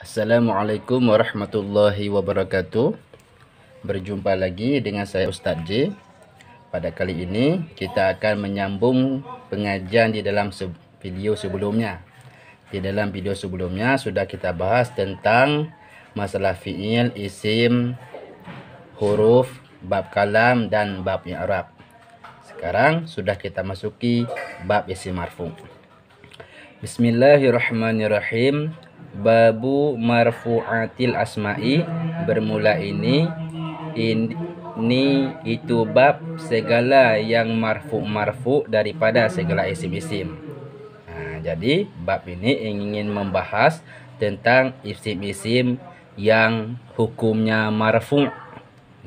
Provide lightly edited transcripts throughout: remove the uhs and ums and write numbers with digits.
Assalamualaikum warahmatullahi wabarakatuh. Berjumpa lagi dengan saya Ustaz J. Pada kali ini kita akan menyambung pengajian di dalam video sebelumnya. Di dalam video sebelumnya sudah kita bahas tentang masalah fi'il, isim, huruf, bab kalam dan bab i'rab. Sekarang sudah kita masuki bab isim marfu'. Bismillahirrahmanirrahim. Babu marfu'atil asma'i. Bermula ini itu bab segala yang marfu' daripada segala isim-isim. Jadi bab ini ingin membahas tentang isim-isim yang hukumnya marfu'.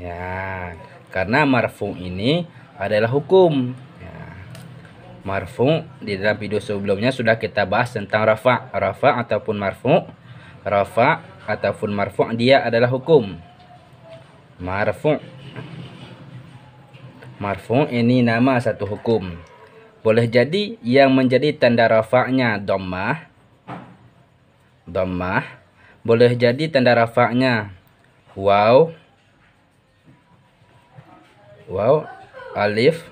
Ya, karena marfu' ini adalah hukum. Marfu' di dalam video sebelumnya sudah kita bahas tentang rafa' ataupun marfu'. Rafa' ataupun marfu' dia adalah hukum. Marfu' ini nama satu hukum. Boleh jadi yang menjadi tanda rafa'nya dhammah. Boleh jadi tanda rafa'nya waw, alif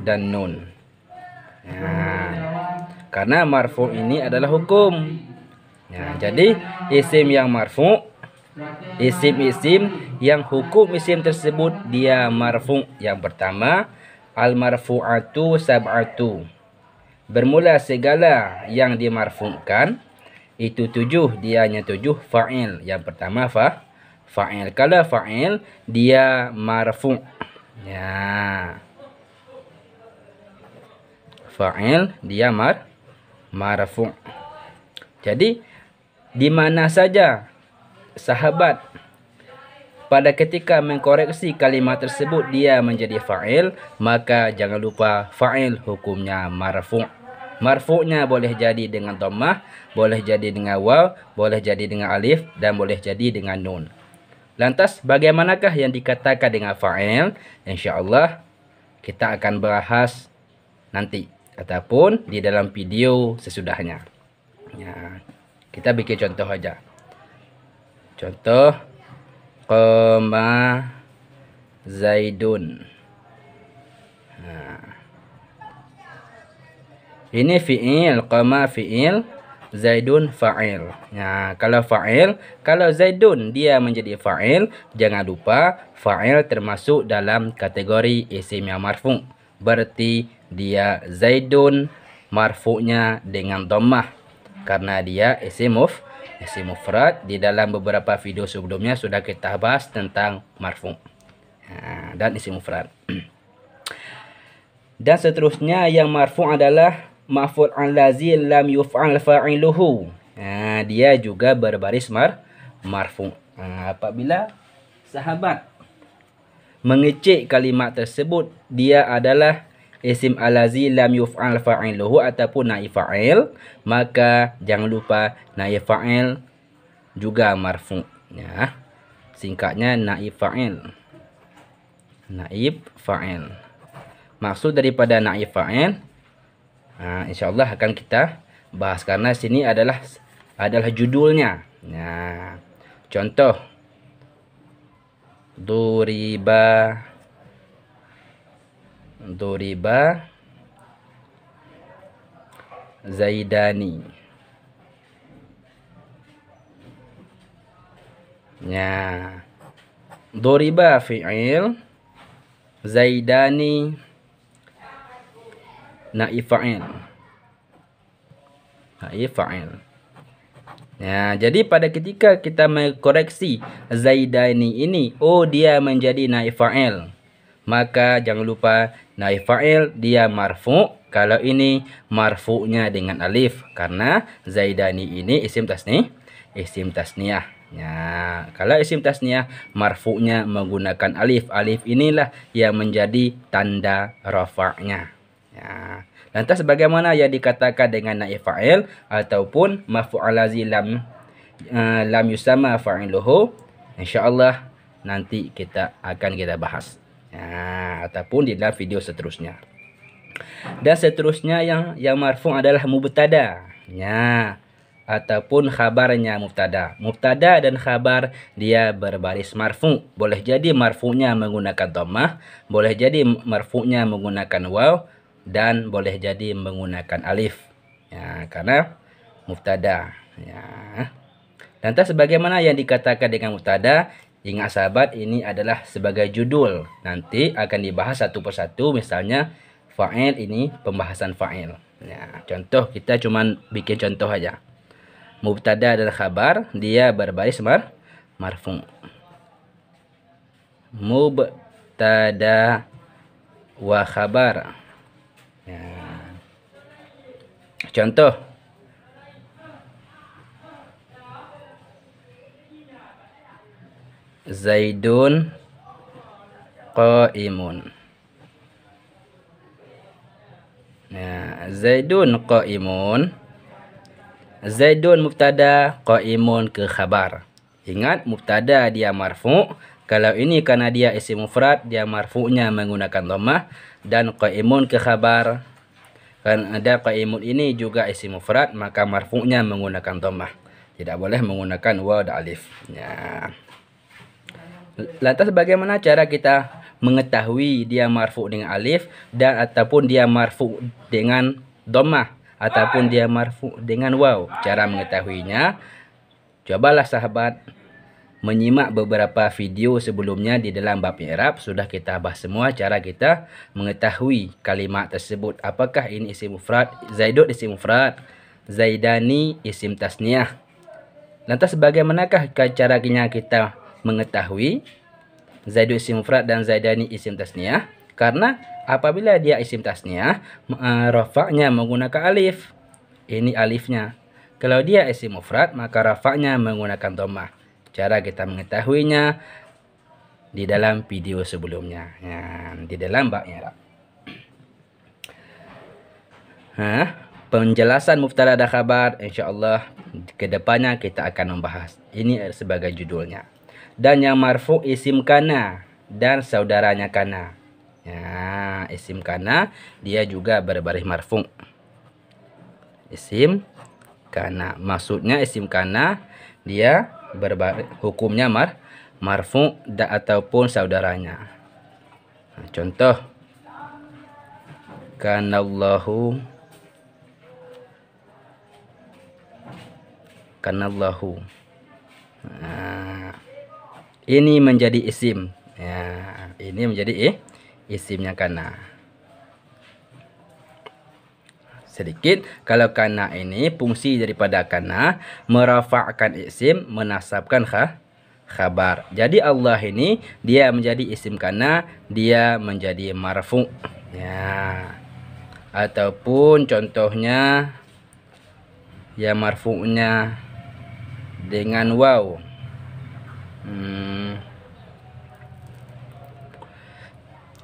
dan nun. Karena marfu' ini adalah hukum. Jadi isim yang marfu', isim-isim yang hukum isim tersebut dia marfu'. Yang pertama, al-marfu'atu sab'atu. Bermula segala yang dimarfu'kan itu 7, dia hanya 7 fa'il. Yang pertama fa'il. Kalau fa'il dia marfu'. Fa'il dia marfu'. Jadi di mana saja sahabat pada ketika mengkoreksi kalimat tersebut dia menjadi fa'il, maka jangan lupa fa'il hukumnya marfu'. Marfu'nya boleh jadi dengan dhammah, boleh jadi dengan waw, boleh jadi dengan alif, dan boleh jadi dengan nun. Lantas bagaimanakah yang dikatakan dengan fa'il? InsyaAllah kita akan bahas nanti ataupun di dalam video sesudahnya. Kita bikin contoh aja. Contoh, qama zaidun. Ini fi'il, qama fi'il, zaidun fa'il. Kalau fa'il, kalau zaidun dia menjadi fa'il, jangan lupa fa'il termasuk dalam kategori isim yang marfu'. Berarti dia zaidun marfu'nya dengan dhammah karena dia isim mufrad. Di dalam beberapa video sebelumnya sudah kita bahas tentang marfu' dan isim mufrad. Dan seterusnya yang marfu' adalah maf'ul allazi lam yuf'al fa'iluhu. Dia juga berbaris marfu'. Apabila sahabat mengecek kalimat tersebut, dia adalah isim allazi lam yuf'al fa'iluhu ataupun naib fa'il, maka jangan lupa naib fa'il juga marfu'. Singkatnya naib fa'il. Maksud daripada naib fa'il insyaallah akan kita bahas karena sini adalah judulnya. Contoh, duriba zaidani. Duriba fi'il, zaidani naib fa'il. Jadi pada ketika kita mengkoreksi zaidani ini, dia menjadi naib fa'il, maka jangan lupa naib fa'il dia marfu'. Kalau ini marfu'nya dengan alif karena zaidani ini isim tasniyah. Kalau isim tasniyah marfu'nya menggunakan alif. Alif inilah yang menjadi tanda rafa'nya. Lantas bagaimana yang dikatakan dengan naib fa'il ataupun maf'ul allazi lam yusamma fa'iluhu? InsyaAllah nanti kita bahas. Ataupun di dalam video seterusnya. Dan seterusnya yang marfu adalah mubtada. Ataupun khabarnya mubtada. Mubtada dan khabar dia berbaris marfu. Boleh jadi marfu'nya menggunakan dhammah, boleh jadi marfu'nya menggunakan waw, dan boleh jadi menggunakan alif. Karena mubtada. Lantas sebagaimana yang dikatakan dengan mubtada, ingat sahabat, ini adalah sebagai judul. Nanti akan dibahas satu persatu, misalnya fa'il, ini pembahasan fa'il. Contoh, kita cuman bikin contoh aja. Mubtada dan khabar dia berbaris marfu. Mubtada wa khabar. Contoh, Zaidun qa'imun. Zaidun qa'imun. Zaidun mubtada, qa'imun ke khabar. Ingat, mubtada dia marfu. Kalau ini karena dia isim mufrad, dia marfu'nya menggunakan dhammah, dan qa'imun ke khabar. Kan ada qa'imun ini juga isim mufrad, maka marfu'nya menggunakan dhammah. Tidak boleh menggunakan waw dan alif. Lantas bagaimana cara kita mengetahui dia marfu dengan alif dan ataupun dia marfu dengan dhammah ataupun dia marfu dengan waw? Cara mengetahuinya, cobalah sahabat menyimak beberapa video sebelumnya di dalam bab i'rab. Sudah kita bahas semua cara kita mengetahui kalimat tersebut. Apakah ini isim mufrad? Zaidun isim mufrad, Zaidani isim tasniyah. Lantas bagaimanakah caranya kita mengetahui Zaidun isim mufrad dan Zaidani isim tasniyah? Karena apabila dia isim tasniyah, rafa'nya menggunakan alif. Ini alifnya. Kalau dia isim mufrad, maka rafa'nya menggunakan dhammah. Cara kita mengetahuinya di dalam video sebelumnya, di dalam bab i'rab. Penjelasan mubtada dan khabar, insyaallah kedepannya kita akan membahas. Ini sebagai judulnya. Dan yang marfu isim kana dan saudaranya kana. Isim kana dia juga berbaris marfu. Isim kana, maksudnya isim kana dia berbaris, hukumnya marfu ataupun saudaranya. Contoh, kanallahu, kanallahu. Ini menjadi isim. Ini menjadi isimnya kana. Sedikit, kalau kana ini fungsi daripada kana merafa'kan isim, menasabkan khabar. Jadi Allah ini dia menjadi isim kana, dia menjadi marfu. Ataupun contohnya ya marfu'nya dengan waw.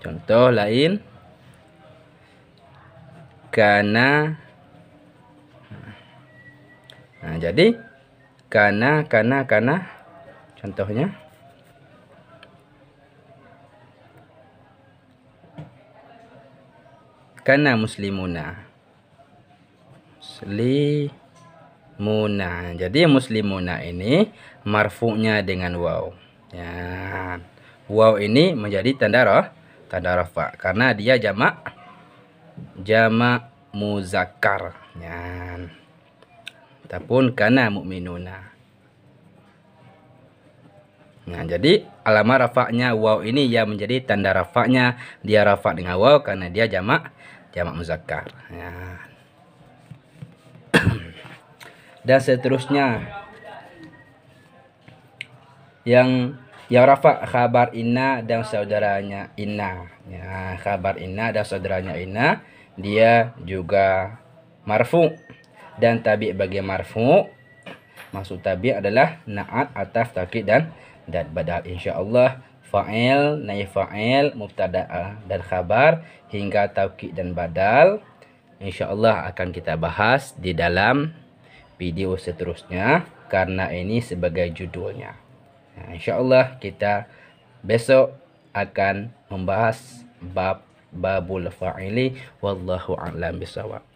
Contoh lain, kana. Jadi kana contohnya kana muslimuna. Muslimuna. Jadi muslimuna ini marfu'nya dengan waw. Waw ini menjadi tanda rafa karena dia jamak muzakkar. Ataupun kana mu'minuna. Jadi alamat rafa'nya waw ini yang menjadi tanda rafa'nya, dia rafa' dengan waw karena dia jamak muzakkar. Dan seterusnya yang rafa' khabar inna dan saudaranya inna. Khabar inna dan saudaranya inna dia juga marfu. Dan tabi' bagi marfu, maksud tabi' adalah na'at, ataf, taukid dan badal. Insyaallah fa'il, naib fa'il, mubtada dan khabar hingga taukid dan badal insyaallah akan kita bahas di dalam video seterusnya karena ini sebagai judulnya. Insyaallah kita besok akan membahas babul fa'ili wallahu a'lam bisawab.